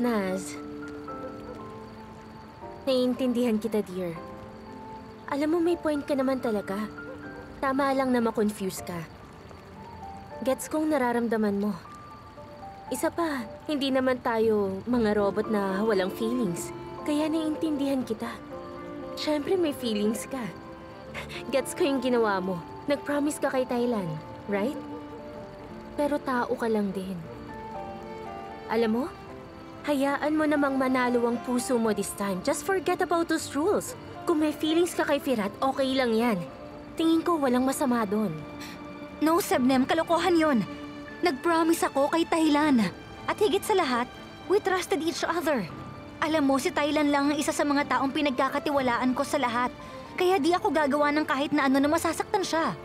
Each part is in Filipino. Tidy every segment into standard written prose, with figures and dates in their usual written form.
Naz, naiintindihan kita, dear. Alam mo, may point ka naman talaga. Tama lang na ma-confuse ka. Gets kong nararamdaman mo. Isa pa, hindi naman tayo mga robot na walang feelings. Kaya naiintindihan kita. Siyempre may feelings ka. Gets ko yung ginawa mo. Nag-promise ka kay Thailand, right? Pero tao ka lang din. Alam mo, hayaan mo namang manalo ang puso mo this time. Just forget about those rules. Kung may feelings ka kay Firat, okay lang yan. Tingin ko walang masama doon. No, Sebnem, kalokohan yun. Nag-promise ako kay Thailand. At higit sa lahat, we trusted each other. Alam mo, si Thailand lang ang isa sa mga taong pinagkakatiwalaan ko sa lahat. Kaya di ako gagawa ng kahit na ano na masasaktan siya.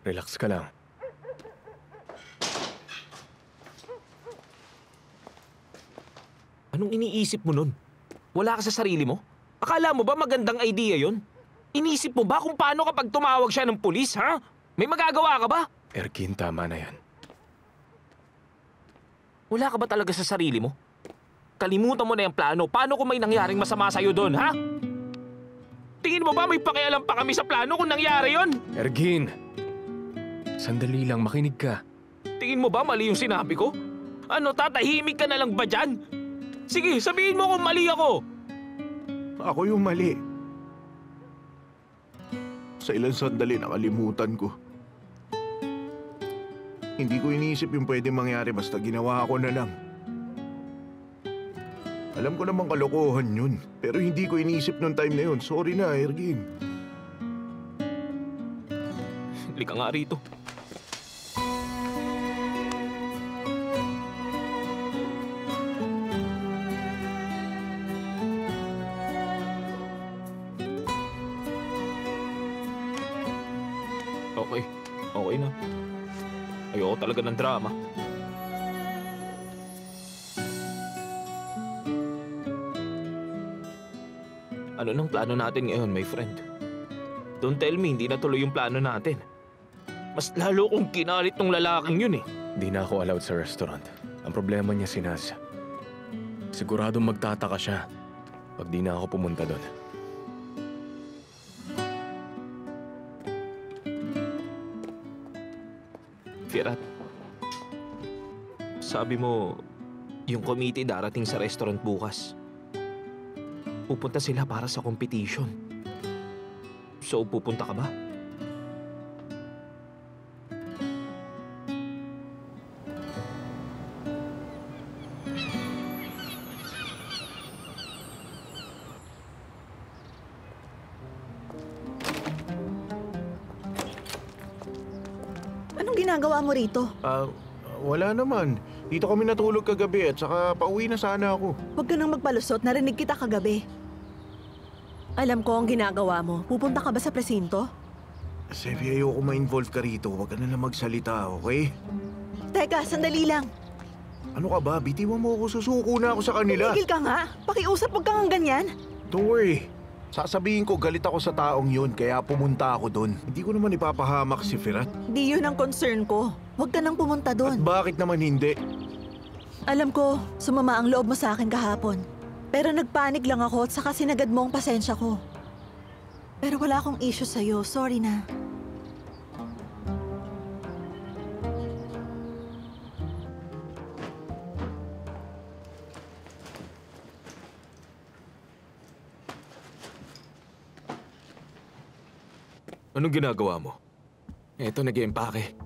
Relax ka lang. Anong iniisip mo nun? Wala ka sa sarili mo? Akala mo ba magandang idea yon? Inisip mo ba kung paano kapag tumawag siya ng pulis, ha? May magagawa ka ba? Ergin, tama na yan. Wala ka ba talaga sa sarili mo? Kalimutan mo na yung plano. Paano kung may nangyaring masama sa'yo doon, ha? Tingin mo ba may pakialam pa kami sa plano kung nangyari yon? Ergin! Sandali lang, makinig ka. Tingin mo ba mali yung sinabi ko? Ano, tatahimik ka na lang ba dyan? Sige, sabihin mo kung mali ako. Ako yung mali. Sa ilang sandali nakalimutan ko. Hindi ko iniisip yung pwedeng mangyari basta ginawa ko na lang. Alam ko namang kalokohan yun, pero hindi ko iniisip nung time na yun. Sorry na, Ergin. Halika nga rito. Okay na. Ayoko talaga ng drama. Ano nang plano natin ngayon, my friend? Don't tell me hindi natuloy yung plano natin. Mas lalo kong kinalit tong lalaking yun eh. Di na ako allowed sa restaurant. Ang problema niya si Naz. Siguradong magtataka siya pag di na ako pumunta doon. Firat, sabi mo, yung committee darating sa restaurant bukas. Pupunta sila para sa competition. So, pupunta ka ba? Anong ginagawa mo rito? Wala naman. Dito kami natulog kagabi at saka pauwi na sana ako. Huwag ka nang magpalusot, narinig kita kagabi. Alam ko ang ginagawa mo. Pupunta ka ba sa presinto? Sevi, ayoko ma-involve ka rito. Huwag ka na lang magsalita, okay? Teka, sandali lang. Ano ka ba? Bitiwan mo ako. Susuko na ako sa kanila. Tumigil ka nga. Pakiusap, huwag kang ganyan. Don't worry. Sasabihin ko galit ako sa taong yun, kaya pumunta ako doon. Hindi ko naman ipapahamak si Firat. Di yun ang concern ko. Huwag ka nang pumunta At doon. bakit naman hindi? Alam ko, sumama ang loob mo sa akin kahapon. Pero nagpanik lang ako at saka sinagad mo ang pasensya ko. Pero wala akong issue sa'yo. Sorry na. Anong ginagawa mo? Eto, nag-empake.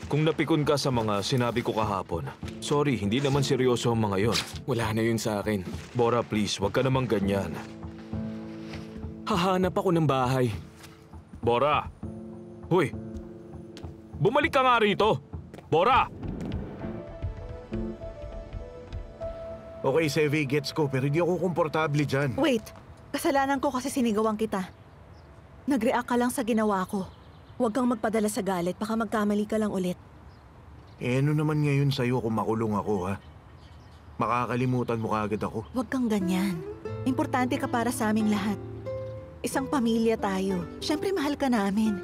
Kung napikon ka sa mga sinabi ko kahapon, sorry, hindi naman seryoso ang mga yon. Wala na yun sa akin. Bora, please, wag ka namang ganyan. Hahanap ako ng bahay. Bora! Hoy! Bumalik ka nga rito! Bora! Okay, Sevi, gets ko, pero hindi ako komportable dyan. Wait, kasalanan ko kasi sinigawan kita. Nag-react ka lang sa ginawa ko. Huwag kang magpadala sa galit, baka magkamali ka lang ulit. Ano naman ngayon sa'yo kung makulong ako, ha? Makakalimutan mo kaagad ako. Huwag kang ganyan. Importante ka para sa aming lahat. Isang pamilya tayo. Siyempre mahal ka namin.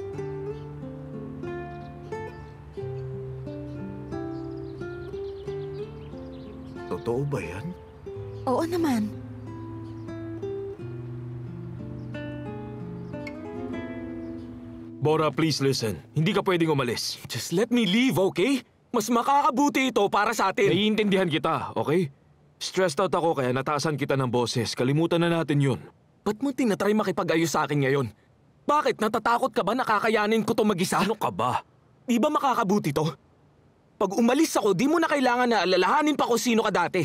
Totoo ba yan? Oo naman. Bora, please listen. Hindi ka pwedeng umalis. Just let me leave, okay? Mas makakabuti ito para sa atin. Naiintindihan kita, okay? Stressed out ako kaya nataasan kita ng boses. Kalimutan na natin yun. Ba't mo tinatry makipag-ayos sa akin ngayon? Bakit? Natatakot ka ba nakakayanin ko to mag-isa? Ano ka ba? Di ba makakabuti to? Pag umalis ako, di mo na kailangan na alalahanin pa kung sino ka dati.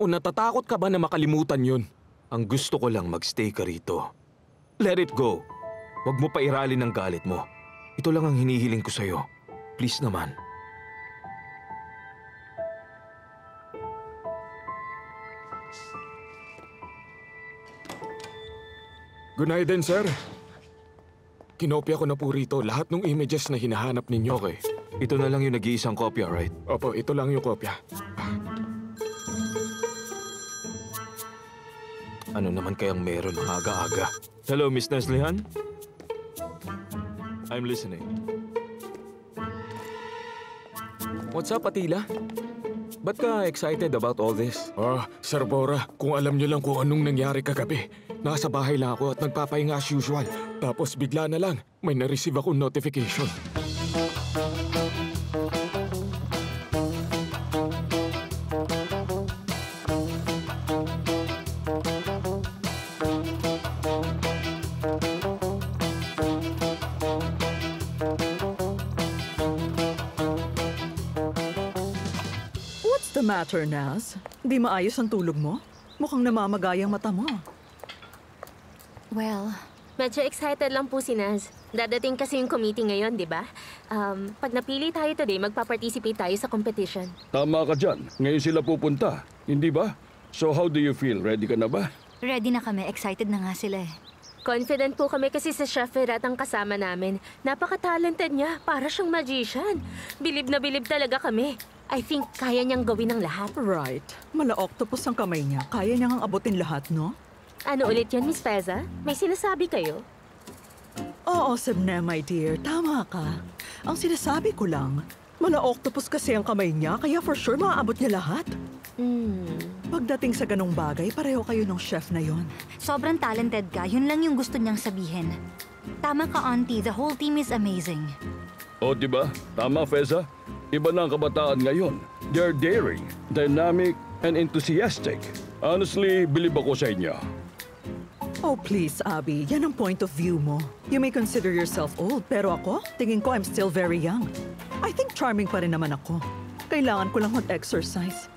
O natatakot ka ba na makalimutan yun? Ang gusto ko lang magstay ka rito. Let it go. Huwag mo pairalin ang galit mo. Ito lang ang hinihiling ko sa'yo. Please naman. Good night din, sir. Kinopya ko na po rito lahat ng images na hinahanap ninyo. Okay. Ito na lang yung nag-iisang kopya, right? Opo, ito lang yung kopya. Ano naman kayang meron ng aga-aga? Hello, Miss Neslihan? I'm listening. What's up, Atila? Ba't ka excited about all this? Sir Bora, kung alam niyo lang kung anong nangyari kagabi. Nasa bahay lang ako at nagpapahinga as usual. Tapos bigla na lang, may na-receive akong notification. What's the matter, Naz? Di maayos ang tulog mo? Mukhang namamagayang mata mo. Well, Medyo excited lang po si Naz. Dadating kasi yung committee ngayon, di ba? Pag napili tayo today, magpa-participate tayo sa competition. Tama ka dyan. Ngayon sila pupunta. Hindi ba? So how do you feel? Ready ka na ba? ready na kami. Excited na nga sila eh. Confident po kami kasi sa Chef Ferrat ang kasama namin. Napaka-talented niya. Para siyang magician. Bilib na bilib talaga kami. I think kaya niyang gawin ang lahat. Right. Mala-octopus ang kamay niya. Kaya niyang abutin lahat, no? Ano ulit yun, Miss Peza? May sinasabi kayo? Oo, Sebnem, my dear. Tama ka. Ang sinasabi ko lang, mala-octopus kasi ang kamay niya, kaya for sure maaabot niya lahat. Pagdating sa ganong bagay, pareho kayo ng chef na yon. Sobrang talented ka. Yun lang yung gusto niyang sabihin. Tama ka, Auntie. The whole team is amazing. O, di ba? Tama, Feza. Iba na ang kabataan ngayon. They're daring, dynamic, and enthusiastic. Honestly, believe ako sa inyo. Oh, please, Abby. Yan ang point of view mo. You may consider yourself old, pero ako, tingin ko I'm still very young. I think charming pa rin naman ako. Kailangan ko lang mag-exercise.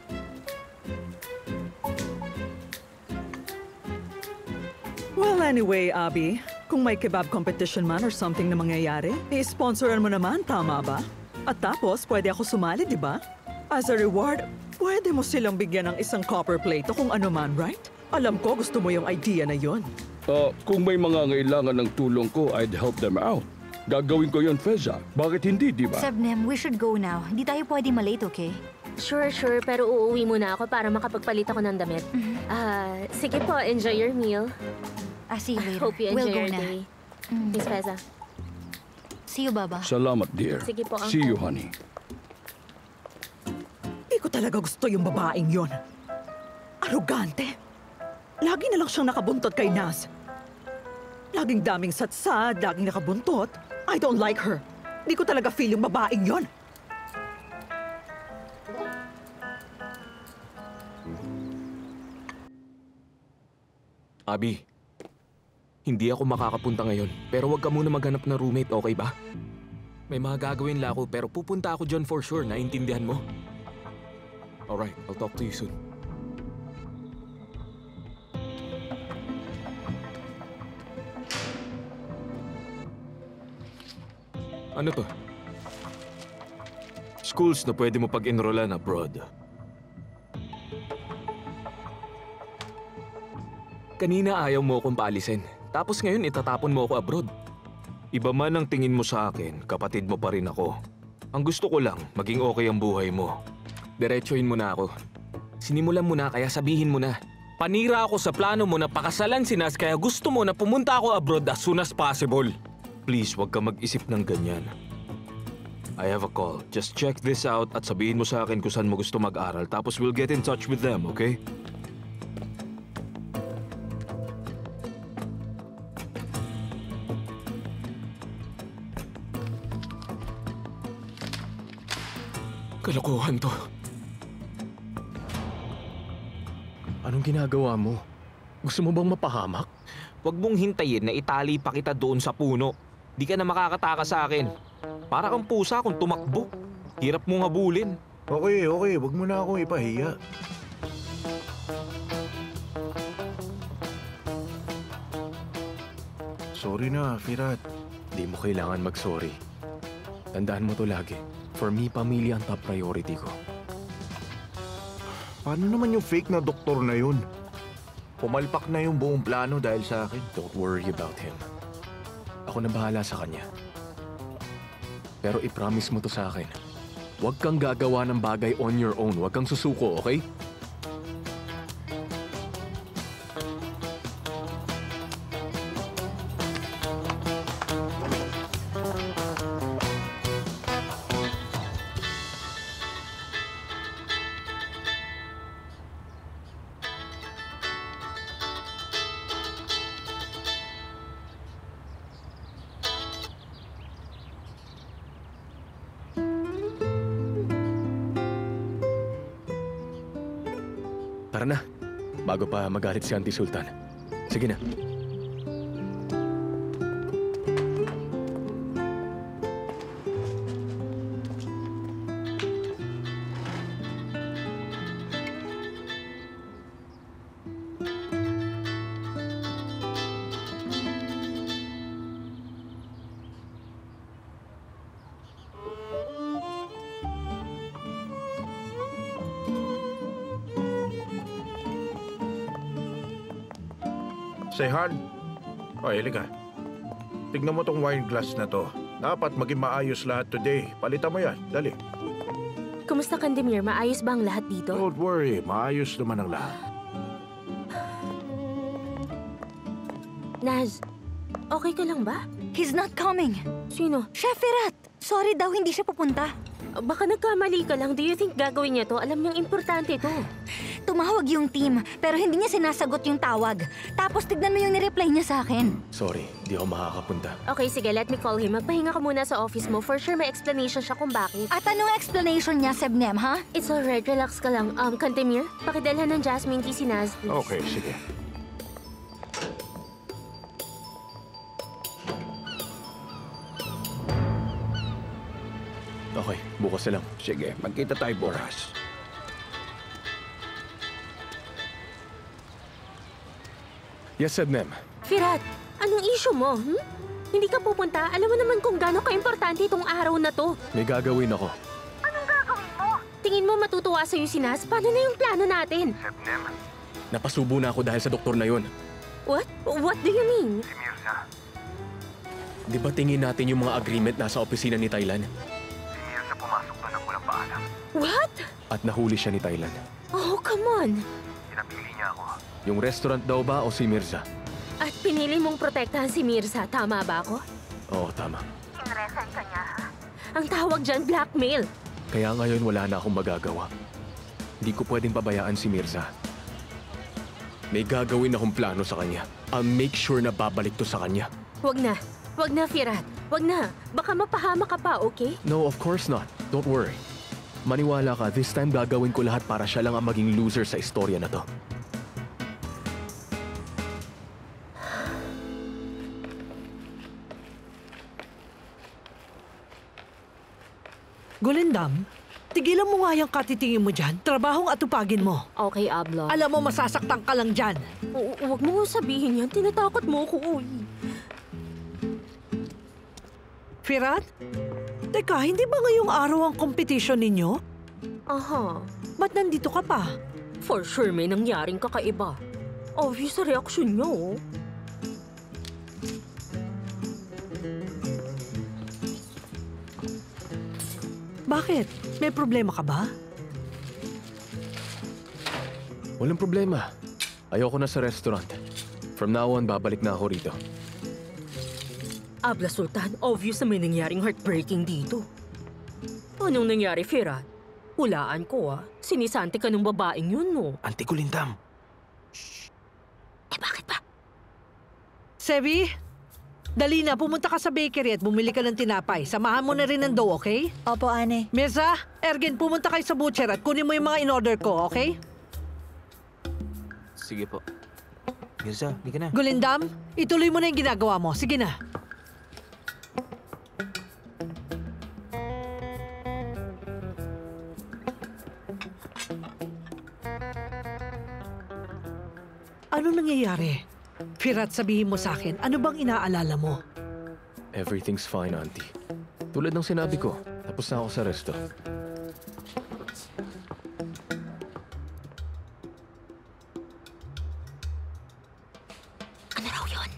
Well, anyway, Abby, kung may kebab competition man or something na mangyayari, i-sponsoran mo naman, tama ba? At tapos, pwede ako sumali, di ba? As a reward, pwede mo silang bigyan ng isang copper plate o kung ano man, right? Alam ko, gusto mo yung idea na yon. Kung may mga ngailangan ng tulong ko, I'd help them out. Gagawin ko yon, Feza. Bakit hindi, di ba? Sebnem, we should go now. Hindi tayo pwede malate, okay? Sure, pero uuwi muna ako para makapagpalit ako ng damit. Sige po, enjoy your meal. See you later. Hope you We'll enjoy go your na. day. Miss Peza. See you, Baba. Salamat, dear. Sige po, Uncle. See you, honey. Di ko talaga gusto yung babaeng yon. Arugante. Lagi na lang siyang nakabuntot kay Naz. Laging daming satsad, laging nakabuntot. I don't like her. Di ko talaga feel yung babaeng yon. Abby, hindi ako makakapunta ngayon. Pero wag ka muna maghanap ng roommate, okay ba? May mga gagawin lang ako pero pupunta ako dyan for sure. Naintindihan mo? Alright, I'll talk to you soon. Ano to? Schools na pwede mo pag-enrollan abroad. Kanina ayaw mo akong paalisin. Tapos ngayon itatapon mo ako abroad. Iba man ang tingin mo sa akin, kapatid mo pa rin ako. Ang gusto ko lang, maging okay ang buhay mo. Diretsuhin mo na ako. Sinimulan mo na kaya sabihin mo na. Panira ako sa plano mo na pakasalan si Naz kaya gusto mo na pumunta ako abroad as soon as possible. Please, wag ka mag-isip ng ganyan. I have a call. Just check this out at sabihin mo sa akin kung saan mo gusto mag-aral tapos we'll get in touch with them, okay? Kalokohan to. Anong ginagawa mo? Gusto mo bang mapahamak? Huwag mong hintayin na itali pa kita doon sa puno. Di ka na makakataka sa akin. Para kang pusa kung tumakbo. Hirap mong habulin. Okay, wag mo na akong ipahiya. Sorry na, Firat. Di mo kailangan mag-sorry. Tandaan mo to lagi. For me, pamilya ang top priority ko. Paano naman yung fake na doktor na yun? Pumalpak na yung buong plano dahil sa akin. Don't worry about him. Ako na bahala sa kanya. Pero i-promise mo to sa akin. Huwag kang gagawa ng bagay on your own. Huwag kang susuko, okay? Tara na, bago pa magalit si Auntie Sultan. Sige na. Sehan? O, halika. Tignan mo tong wine glass na to. Dapat maging maayos lahat today. Palitan mo yan. Dali. Kumusta, Candemir? Maayos ba ang lahat dito? Don't worry. Maayos naman ang lahat. Naz, okay ka lang ba? He's not coming. Sino? Chef Firat! Sorry daw, hindi siya pupunta. Baka nagkamali ka lang. Do you think gagawin niya to? Alam niyang importante to. Tumawag yung team, pero hindi niya sinasagot yung tawag. Tapos tignan mo yung nireply niya sa akin. Sorry, di ako makakapunta. Okay, sige, let me call him. Magpahinga ka muna sa office mo. For sure, may explanation siya kung bakit. At anong explanation niya, Sebnem, ha? It's alright, relax ka lang. Candemir, pakidalhan ng jasmine tea si Naz, please. Okay, sige. Okay, bukas na lang. Sige, magkita tayo bukas. Yes, Sebnem. Firat, anong issue mo? Hindi ka pupunta? Alam mo naman kung gaano ka-importante itong araw na to. May gagawin ako. Tingin mo matutuwa sa'yo si Naz? Paano na yung plano natin? Napasubo na ako dahil sa doktor na yun. What? What do you mean? Di ba tingin natin yung mga agreement nasa opisina ni Thailand? What? At nahuli siya ni Thailand. Oh, come on. Yung restaurant daw ba o si Mirza? At pinili mong protektahan si Mirza. Tama ba ako? Oo, tama. Ang tawag dyan, blackmail. Kaya ngayon wala na akong magagawa. Hindi ko pwedeng pabayaan si Mirza. May gagawin akong plano sa kanya. I'll make sure na babalik to sa kanya. Wag na. Wag na, Firat. Wag na. Baka mapahama ka pa, okay? No, of course not. Don't worry. Maniwala ka, this time gagawin ko lahat para siya lang ang maging loser sa istorya na to. Gulindam, tigilan mo nga yung katitingin mo dyan. Trabahong atupagin mo. Okay, Abla. Alam mo, masasaktan ka lang dyan. Huwag mo sabihin yan. Tinatakot mo ako, uy. Firat? Teka, hindi ba ngayong araw ang competition ninyo? Aha. Ba't nandito ka pa? For sure may nangyaring kakaiba. Obvious sa reaksyon niyo, oh. Bakit? May problema ka ba? Walang problema. Ayoko na sa restaurant. From now on, babalik na ako rito. Abla Sultan, obvious na may nangyaring heartbreaking dito. Anong nangyari, Firat? Hulaan ko sinisante ka ng babaeng yun, no? Auntie Kulindam. Bakit ba? Sevi, dali na, pumunta ka sa bakery at bumili ka ng tinapay. Samahan mo na rin ng dough, okay? Opo, Ane. Mirza, Ergen, pumunta kayo sa butcher at kunin mo yung mga in-order ko, okay? Sige po. Mirza, hindi ka na. Gulindam, ituloy mo na yung ginagawa mo. Sige na. Ano nangyayari? Firat, sabihin mo sa akin, ano bang inaalala mo? Everything's fine, Auntie. Tulad ng sinabi ko, tapos na ako sa resto. Ano raw yun?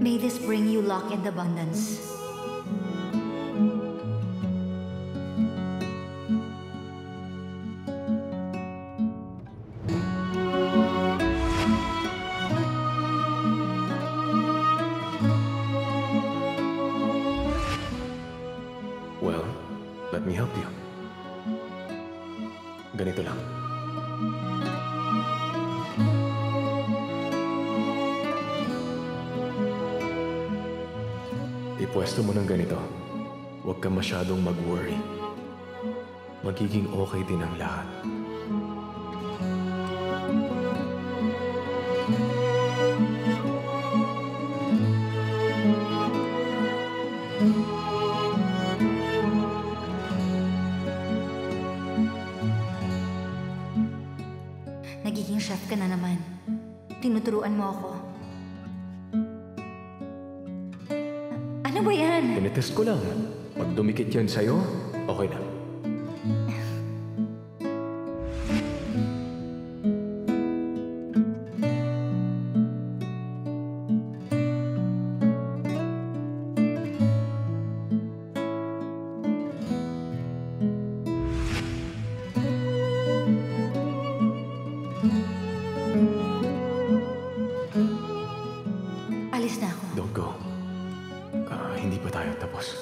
May this bring you luck and abundance. Well, let me help you. Ganito lang. Ipwesto mo ng ganito. Huwag kang masyadong mag-worry. Magiging okay din ang lahat. Nagiging chef ka na naman. Tinuturuan mo ako. Ano ba yan? Tinetest ko lang. Pag dumikit yan sa'yo, okay na. Alis na ako. Don't go. Hindi pa tayo tapos.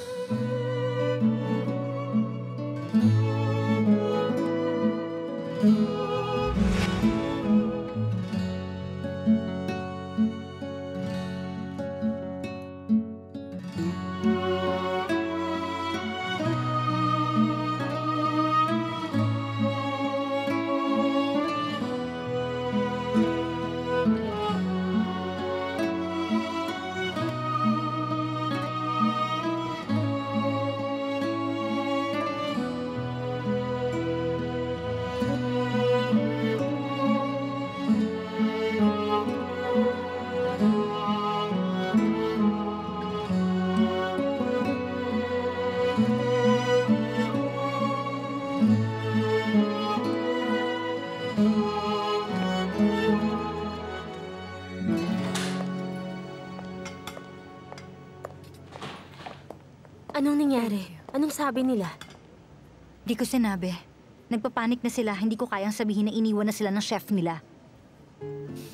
Anong nangyari? Anong sabi nila? Di ko sinabi. Nagpapanik na sila, hindi ko kayang sabihin na iniwan na sila ng chef nila.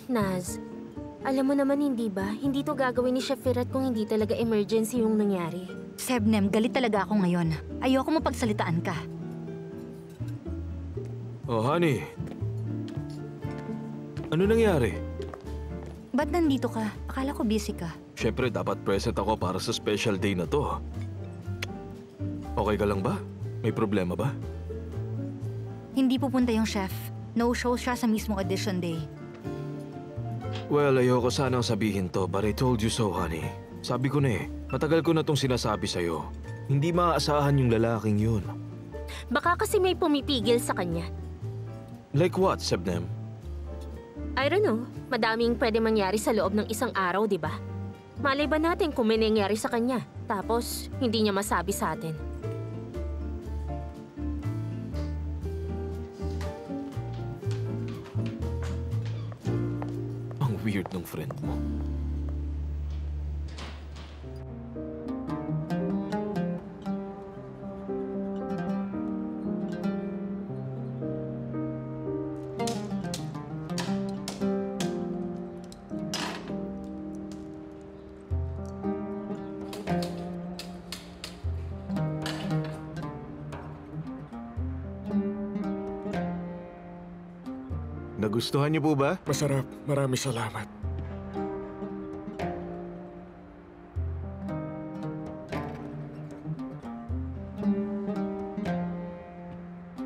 Naz, alam mo naman hindi ba? Hindi to gagawin ni Chef Firat kung hindi talaga emergency yung nangyari. Sebnem, galit talaga ako ngayon. Ayoko mapagsalitaan ka. Oh, honey. Ano nangyari? Ba't nandito ka? Akala ko busy ka. Siyempre, dapat present ako para sa special day na to. Okay ka lang ba? May problema ba? Hindi pupunta yung chef. No show siya sa mismong audition day. Well, ayoko sanang sabihin to, but I told you so, honey. Sabi ko na matagal ko na tong sinasabi sa'yo. Hindi maaasahan yung lalaking yun. Baka kasi may pumipigil sa kanya. Like what, Sebnem? I don't know. Madaming pwede mangyari sa loob ng isang araw, di ba? Malay ba natin kung may nangyari sa kanya? Tapos, hindi niya masabi sa atin. Ang weird ng friend mo. Nagustuhan niyo po ba? Masarap. Maraming salamat.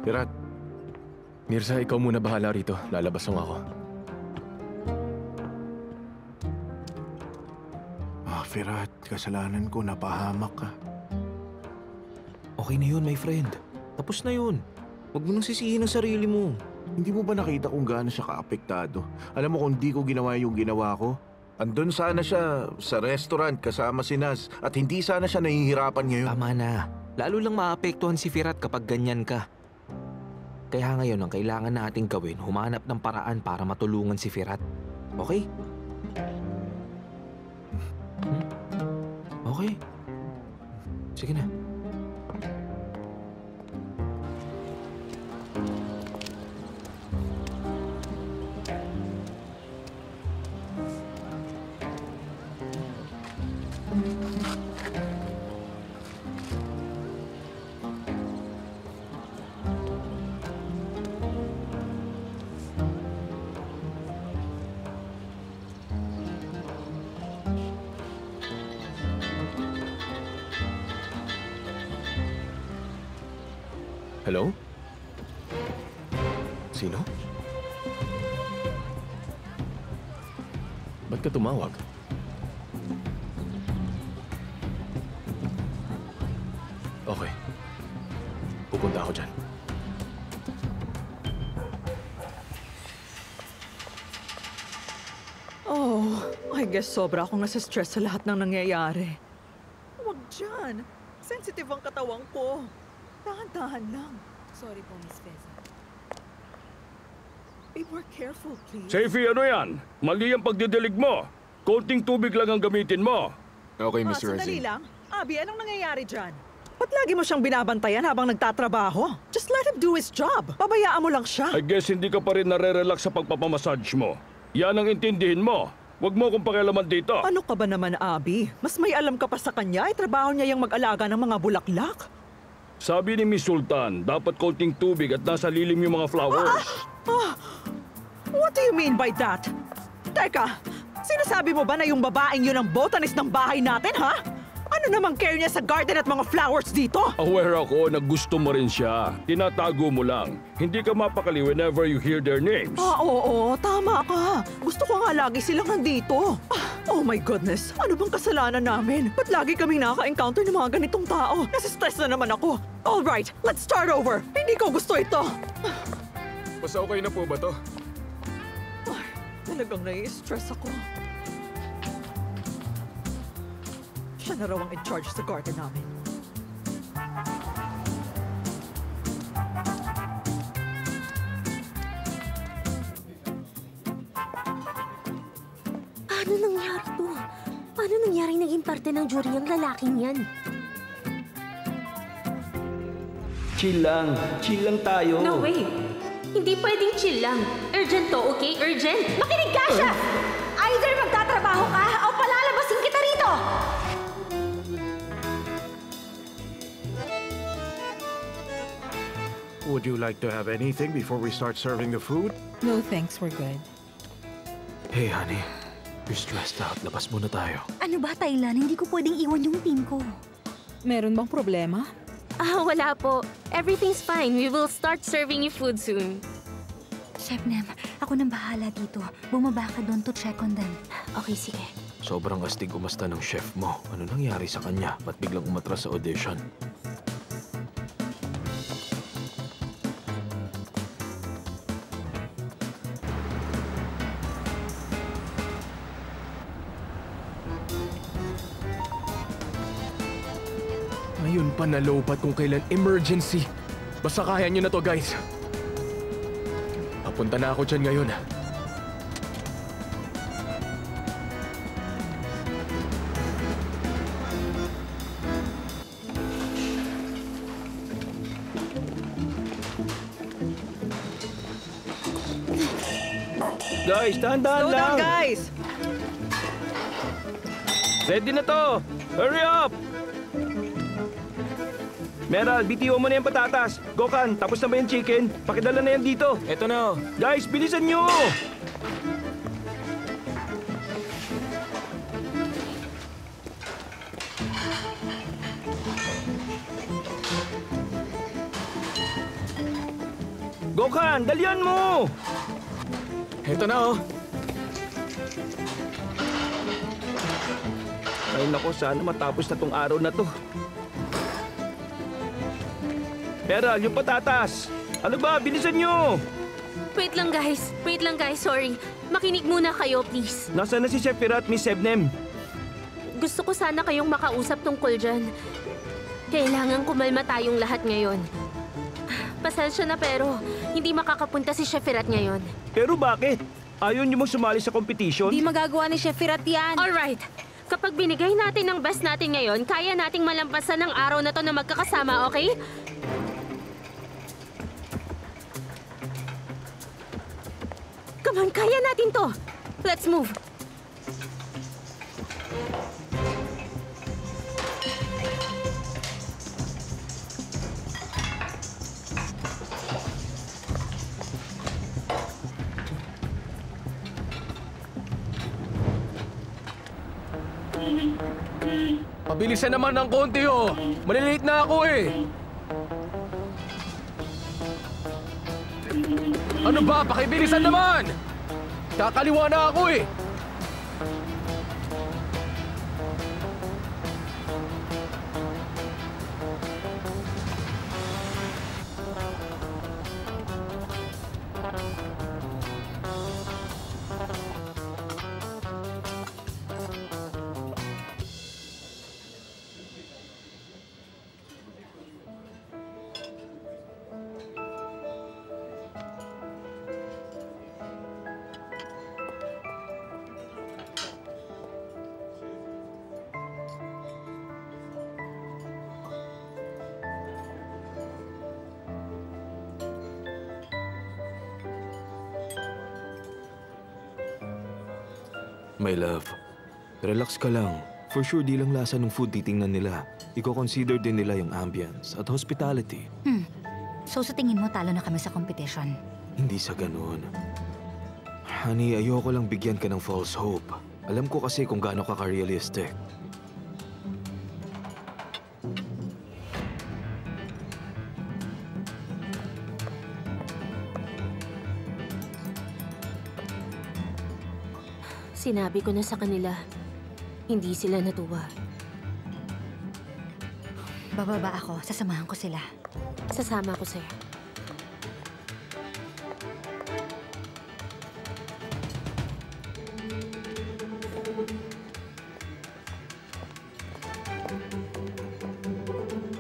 Pirat, Mirza, ikaw muna bahala rito. Lalabas lang ako. Firat, kasalanan ko, napahamak ka. Okay na yun, my friend. Tapos na yun. Huwag mo nang sisihin ang sarili mo. Hindi mo ba nakita kung gaano siya kaapektado? Alam mo kung di ko ginawa yung ginawa ko? Andun sana siya sa restaurant kasama si Naz at hindi sana siya nahihirapan ngayon. Tama na. Lalo lang maapektuhan si Firat kapag ganyan ka. Kaya ngayon ang kailangan nating gawin, humanap ng paraan para matulungan si Firat. Okay? Okay. Sige na. Hello? Sino? Ba't ka tumawag? Okay. Pupunta ako dyan. Oh, I guess sobra akong nasa-stress sa lahat ng nangyayari. Huwag dyan. Sensitive ang katawan ko. Dahan-dahan lang. Sorry po, Miss Feza. Be more careful, please. Safety, ano yan? Mali ang pagdidilig mo. Konting tubig lang ang gamitin mo. Okay, Mr. Sandali Razin. lang. Abby, anong nangyayari dyan? Ba't lagi mo siyang binabantayan habang nagtatrabaho? Just let him do his job. Pabayaan mo lang siya. I guess hindi ka pa rin nare-relax sa pagpapamassage mo. Yan ang intindihin mo. Huwag mo akong pakialaman dito. Ano ka ba naman, Abby? Mas may alam ka pa sa kanya. Trabaho niya yung mag-alaga ng mga bulaklak. Sabi ni Miss Sultan, dapat konting tubig at nasa lilim yung mga flowers. What do you mean by that? Teka, sinasabi mo ba na yung babaeng yun ang botanist ng bahay natin, ha? Ano namang care niya sa garden at mga flowers dito? Aware ako na gusto mo rin siya. Tinatago mo lang. Hindi ka mapakali whenever you hear their names. Oo, tama ka. Gusto ko nga lagi silang nandito. Oh my goodness, ano bang kasalanan namin? Ba't lagi kaming nakaka-encounter ng mga ganitong tao? Nasa-stress na naman ako. Alright, let's start over. Hindi ko gusto ito. Mas okay na po ba to? Ay, talagang nai-stress ako. Siya na raw ang in-charge sa garden namin. Paano nangyari to? Paano nangyaring naging parte ng jury ang lalaking yan? Chill lang tayo. No way! Hindi pwedeng chill lang. Urgent to, okay? Urgent! Makinig ka siya! Either magtatrabaho ka o palalabasin kita rito! Would you like to have anything before we start serving the food? No thanks, we're good. Hey, honey. You're stressed out. Labas muna tayo. Ano ba, Thailand? Hindi ko pwedeng iwan yung team ko. Meron bang problema? Wala po. Everything's fine. We will start serving you food soon. Sebnem, ako nang bahala dito. Bumaba ka doon to check on them. Okay, sige. Sobrang astig umasta ng chef mo. Ano nangyari sa kanya? Ba't biglang umatras sa audition? Ngayon pa nalobat kung kailan emergency. Basta kaya nyo na to, guys. Papunta na ako dyan ngayon. Guys, dahan-dahan Slow lang. down, guys! Ready na to. Hurry up! Meral, bitiwo mo na yung patatas. Gokan, tapos na ba yung chicken? Pakidala na yan dito. Eto na. Guys, bilisan nyo! Gokan, dalian mo! Eto na, oh. Ay nako, sana matapos na tong araw na to. Meral, yung patatas. Ano ba? Bilisan nyo! Wait lang, guys. Wait lang, guys. Sorry. Makinig muna kayo, please. Nasaan na si Chef Pirat, Miss Sebnem? Gusto ko sana kayong makausap tungkol dyan. Kailangan kumalma tayong lahat ngayon. Pasensya na pero hindi makakapunta si Chef Firat ngayon. Pero bakit? Ayaw niyo mong sumali sa competition? Di magagawa ni Chef Firat yan. Alright. Kapag binigay natin ang best natin ngayon, kaya nating malampasan ang araw na to na magkakasama, okay? Come on, kaya natin to. Let's move. Pabilisan naman ng konti, oh. Malilate na ako, eh. Ano ba? Pakibilisan naman! Kakaliwa na ako, eh. My love, relax ka lang. For sure, di lang lasa ng food titingnan nila. Iko-consider din nila yung ambience at hospitality. So sa tingin mo, talo na kami sa competition? Hindi sa ganun. Honey, ayoko lang bigyan ka ng false hope. Alam ko kasi kung gaano ka ka-realistic. Sinabi ko na sa kanila, hindi sila natuwa. Bababa ako. Sasamahan ko sila. Sasama ko sa'yo.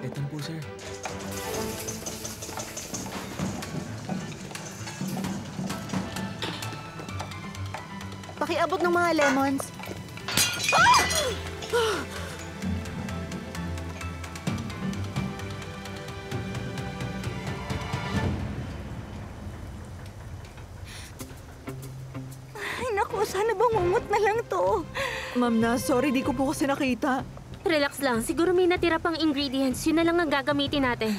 Etong po, sir. Pakiabot ng mga lemons. Ay, naku, sana bangungot na lang to. Ma'am na, sorry, di ko po kasi nakita. Relax lang. Siguro may natira pang ingredients. Yun na lang ang gagamitin natin.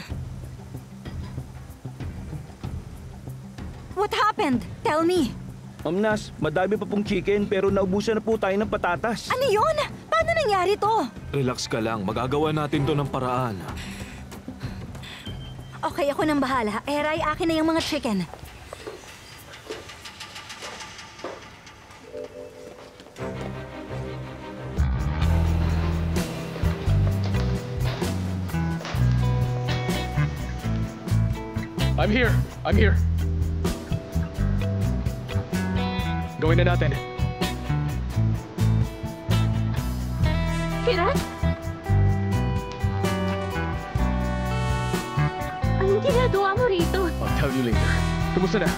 What happened? Tell me. Ma'am Nas, madami pa pong chicken pero naubusan na po tayo ng patatas. Ano yun? Paano nangyari to? Relax ka lang, magagawa natin to ng paraan. Okay, ako nang bahala. Eray, akin na yung mga chicken. I'm here! I'm here! Gawin na natin. Firat? Anong ginagawa mo rito? I'll tell you later. Kumusta na?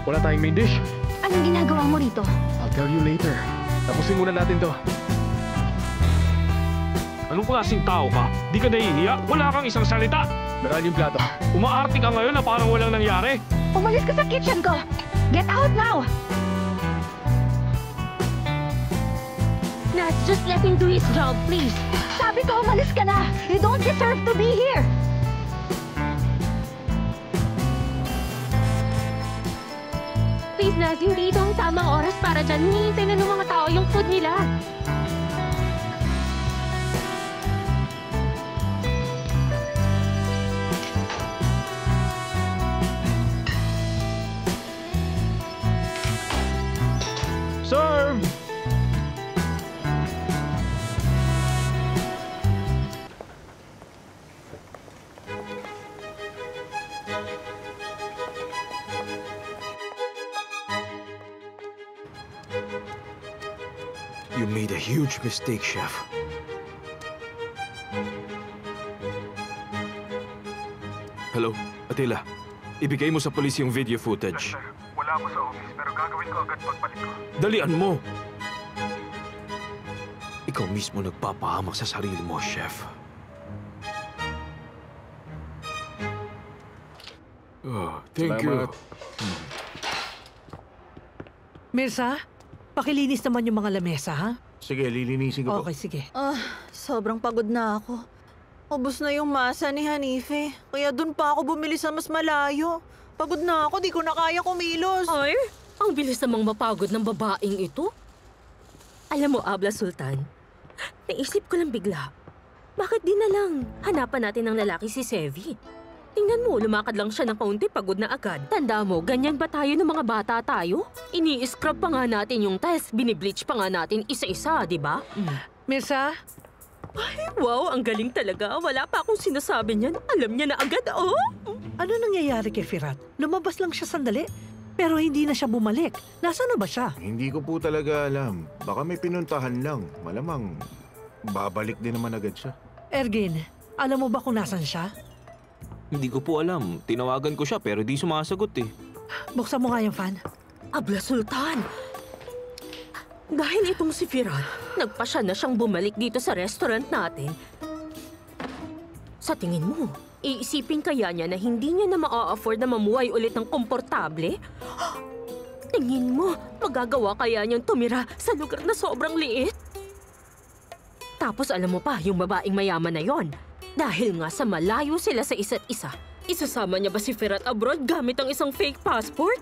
Wala tayong main dish? Anong ginagawa mo rito? I'll tell you later. Tapusin muna natin to. Anong klaseng tao ka? Di ka nahihiya? Wala kang isang salita. Meron yung plato. Umaarte ka ngayon na parang walang nangyari. Umalis ka sa kitchen ko! Get out now! Nas, just let him do his job, please. Sabi ko, umalis ka na! You don't deserve to be here! Please, Nas, hindi ito ang tamang oras para dyan. Hinihintay na ng mga tao yung food nila. Serve! You made a huge mistake, Chef. Hello, Attila. Ibigay mo sa polis yung video footage. Wala ako sa office pero gagawin ko agad pagbalik ko. Dalian mo! Ikaw mismo nagpapahamak sa sarili mo, Chef. Oh, thank you. Mirza, pakilinis naman yung mga lamesa, ha? Sige, lilinisin ko po. Okay, sige. Sobrang pagod na ako. Ubus na yung masa ni Hanife. Kaya dun pa ako bumili sa mas malayo. Pagod na ako, di ko na kaya kumilos. Ay, ang bilis namang mapagod ng babaeng ito. Alam mo, Abla Sultan, naisip ko lang bigla, bakit di na lang hanapan natin ng lalaki si Sevi? Tingnan mo, lumakad lang siya ng kaunti, pagod na agad. Tanda mo, ganyan ba tayo ng mga bata tayo? Ini-scrub pa nga natin yung test, binibleach pa nga natin isa-isa, di ba? Mirza? Ay, wow, ang galing talaga. Wala pa akong sinasabi niyan. Alam niya na agad, oh! Ano nangyayari kay Firat? Lumabas lang siya sandali, pero hindi na siya bumalik. Nasaan na ba siya? Hindi ko po talaga alam. Baka may pinuntahan lang. Malamang babalik din naman agad siya. Ergin, alam mo ba kung nasan siya? Hindi ko po alam. Tinawagan ko siya pero di sumasagot eh. Buksan mo nga yung fan. Abla Sultan! Dahil itong si Firat, nagpasya na siyang bumalik dito sa restaurant natin. Sa tingin mo, iisipin kaya niya na hindi niya na ma-afford na mamuhay ulit ng komportable? Tingin mo, magagawa kaya niyang tumira sa lugar na sobrang liit? Tapos alam mo pa, yung babaeng mayaman na yon. Dahil nga sa malayo sila sa isa't isa, isasama niya ba si Firat abroad gamit ang isang fake passport?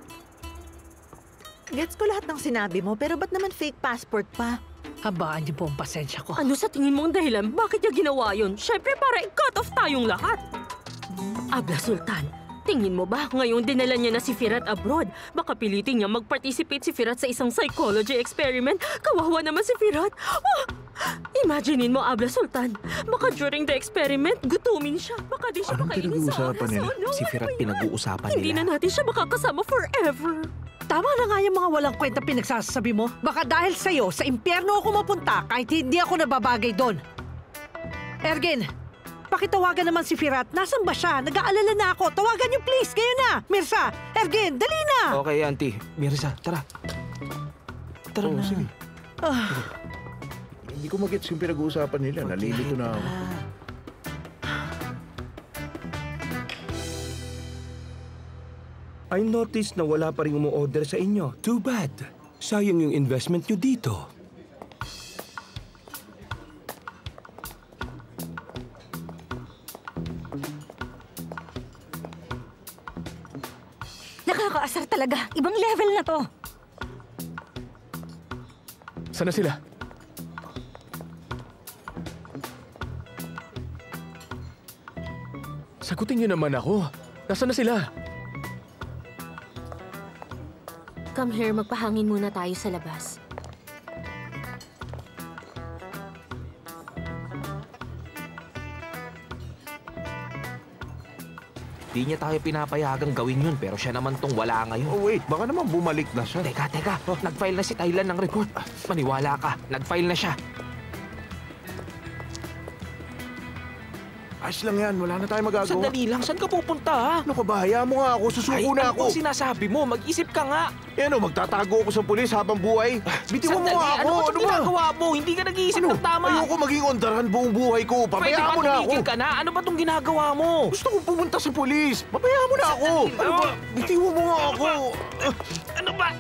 Gets ko lahat ng sinabi mo, pero ba't naman fake passport pa? Habaan niyo po ang pasensya ko. Ano sa tingin mong dahilan? Bakit niya ginawa yun? Siyempre para i-cut off tayong lahat. Abla Sultan, tingin mo ba ngayong dinala niya na si Firat abroad, baka pilitin niya mag-participate si Firat sa isang psychology experiment? Kawawa naman si Firat. Oh, imaginein mo, Abla Sultan, baka during the experiment, gutumin siya. Baka di siya makainin sa oras. Si Firat pinag-uusapan Hindi na natin siya makakasama forever. Tama na nga yung mga walang kwenta pinagsasabi mo. Baka dahil sa'yo, sa impyerno ako mapunta kahit hindi ako nababagay doon. Ergin, pakitawagan naman si Firat. Nasaan ba siya? Nag-aalala na ako. Tawagan niyo please. Kayo na. Mirza, Ergin, dali na. Okay, Auntie. Mirza, tara. Tara na. Sige. Hindi ko magets yung pinag-uusapan nila. Nalilito na ako. I noticed na wala pa rin umu-order sa inyo. Too bad. Sayang yung investment nyo dito. Nakakaasar talaga. Ibang level na to. Saan na sila? Sagutin niyo naman ako. Nasaan na sila? Come here, magpahangin muna tayo sa labas. Di niya tayo pinapayagang gawin yun, pero siya naman tong wala ngayon. Oh wait, baka naman bumalik na siya. Teka. Nag-file na si Thailand ng report. Maniwala ka, nag-file na siya. Ayos lang yan, wala na tayo magagawa. Sandali lang, saan ka pupunta ha? Ano ka ba? Hayaan mo nga ako, susuko na ako. Ano sinasabi mo? Mag-isip ka nga. Eh ano, magtatago ako sa pulis habang buhay? Bitiwan mo nga ako, ano ba ginagawa mo? Hindi ka nag-iisip ng tama. Ayoko maging ondaran buong buhay ko. Pabayaan mo na ako. Pwede ba ka na? Ano ba itong ginagawa mo? Gusto kong pumunta sa pulis. Pabayaan mo na ako. Ano ba? Bitiwan mo nga ako. Ano ba?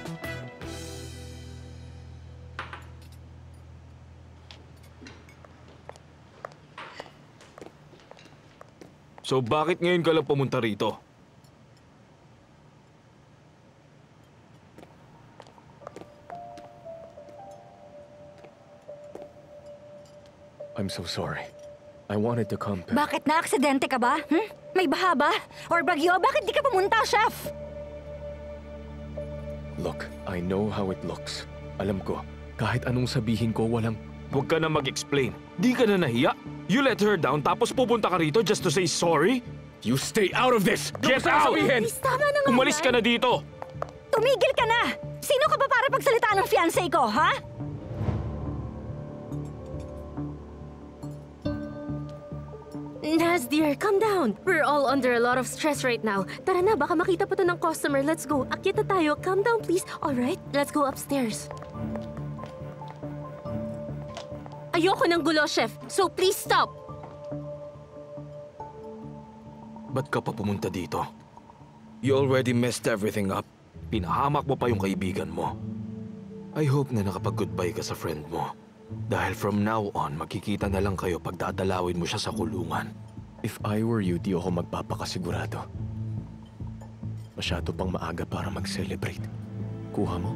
So bakit ngayon ka lang pumunta rito? I'm so sorry. I wanted to come back. Bakit na-aksidente ka ba? May baha ba? Or bagyo? Bakit di ka pumunta, Chef? Look, I know how it looks. Alam ko, kahit anong sabihin ko, walang... Huwag ka na mag-explain. Di ka na nahiya? You let her down tapos pupunta ka rito just to say sorry? You stay out of this! Get out! Please, tama na nga. Umalis ka na dito! Tumigil ka na! Sino ka ba para pagsalitaan ng fiancé ko, ha? Naz, dear, calm down. We're all under a lot of stress right now. Tara na, baka makita pa to ng customer. Let's go. Akyat na tayo. Calm down, please. All right, let's go upstairs. Ayoko ng gulo, chef. So please stop. Ba't ka pa pumunta dito? You already messed everything up. Pinahamak mo pa yung kaibigan mo. I hope na nakapag-goodbye ka sa friend mo. Dahil from now on, magkikita na lang kayo pag dadalawin mo siya sa kulungan. If I were you, di ako magpapakasigurado. Masyado pang maaga para mag-celebrate. Kuha mo?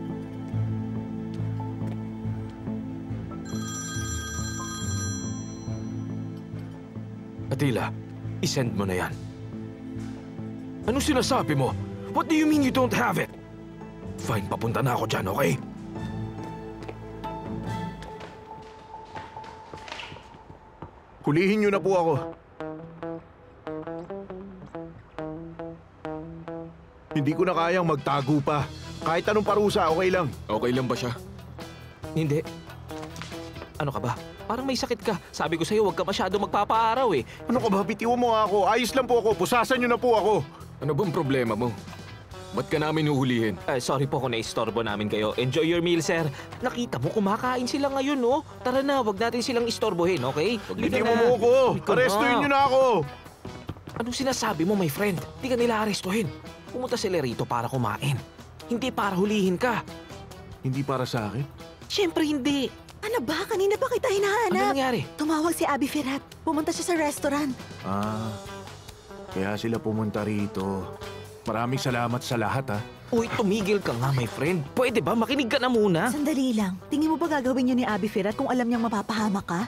Atila, isend mo na yan. Anong sinasabi mo? What do you mean you don't have it? Fine, papunta na ako dyan, okay? Hulihin niyo na po ako. Hindi ko na kayang magtago pa. Kahit anong parusa, okay lang. Okay lang ba siya? Hindi. Ano ka ba? Parang may sakit ka. Sabi ko sa'yo, huwag ka masyado magpapaaraw eh. Ano ka ba? Bitiwan mo nga ako. Ayos lang po ako. Pusasan niyo na po ako. Ano bang problema mo? Ba't ka namin uhulihin? Sorry po kung naistorbo namin kayo. Enjoy your meal, sir. Nakita mo, kumakain sila ngayon, no? Tara na, wag natin silang istorbohin, okay? Bitiwan mo ako. Arestuhin niyo na ako. Anong sinasabi mo, my friend? Hindi ka nila arestuhin. Pumunta sila rito para kumain. Hindi para hulihin ka. Hindi para sa akin? Siyempre hindi. Ano ba? Kanina pa kita hinahanap. Ano nangyari? Tumawag si Abby Ferrat. Pumunta siya sa restaurant. Kaya sila pumunta rito. Maraming salamat sa lahat, ha? Uy, tumigil ka nga, my friend. Pwede ba? Makinig ka na muna. Sandali lang. Tingin mo ba gagawin yun ni Abby Ferrat kung alam niyang mapapahamak ka?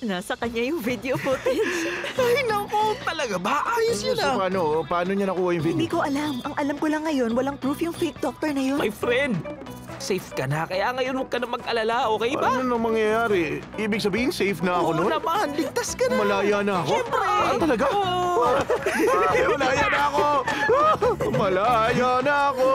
Nasa kanya yung video footage. Ay, naku, talaga ba? Ayos yun So, paano niya nakuha yung video? Hindi ko alam. Ang alam ko lang ngayon, walang proof yung fake doctor na yun. My friend, safe ka na. Kaya ngayon huwag ka na mag-alala, okay ba? Ano na mangyayari? Ibig sabihin, safe na ako nun? Oo naman, ligtas ka na. Malaya na ako? Siyempre. Talaga? Malaya na ako! Malaya na ako!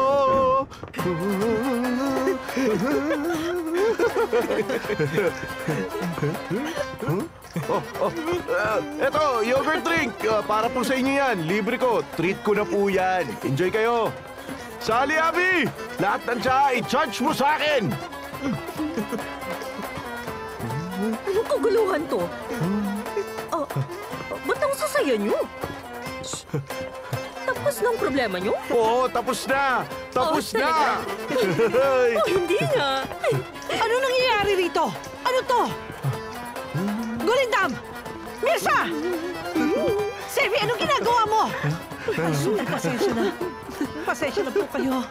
Eto, yogurt drink. Para po sa inyo yan. Libre ko. Treat ko na po yan. Enjoy kayo. Sali, Abby! Lahat ng tsa, i-charge mo sa akin! Anong kaguluhan to? Ba't ang sasaya niyo? Tapos ng problema niyo? Oo, tapos na! Tapos na! Hindi nga. Ano nangyayari rito? Ano to? Gulindam! Mirsa! Sevi, anong ginagawa mo? Ay, super pasensya na. Pasensya na po kayo.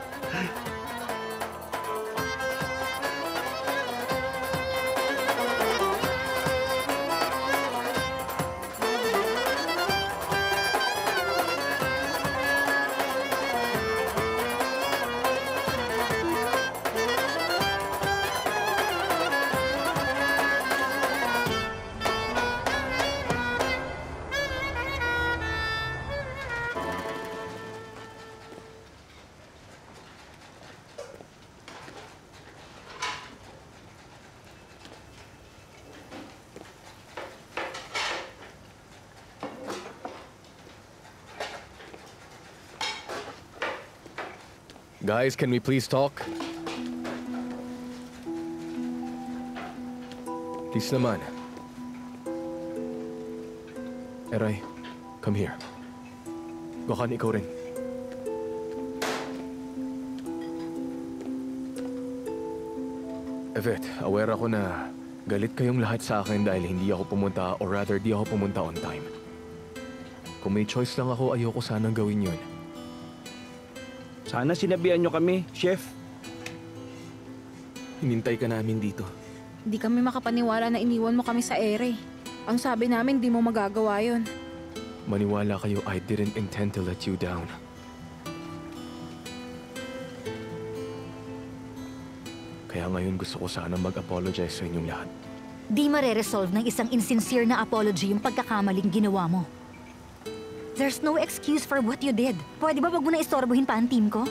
Guys, can we please talk? Please naman. Eray, come here. Gokhan, ikaw rin. Evet, aware ako na galit kayong lahat sa akin dahil hindi ako pumunta or rather di ako pumunta on time. Kung may choice lang ako, ayoko sanang gawin yun. Sana sinabihan nyo kami, Chef. Hinintay ka namin dito. Hindi kami makapaniwala na iniwan mo kami sa ere. Ang sabi namin, di mo magagawa yun. Maniwala kayo, I didn't intend to let you down. Kaya ngayon gusto ko sana mag-apologize sa inyong lahat. Di mare-resolve ng isang insincere na apology yung pagkakamaling ginawa mo. There's no excuse for what you did. Pwede ba wag mo na istorbohin pa ang team ko?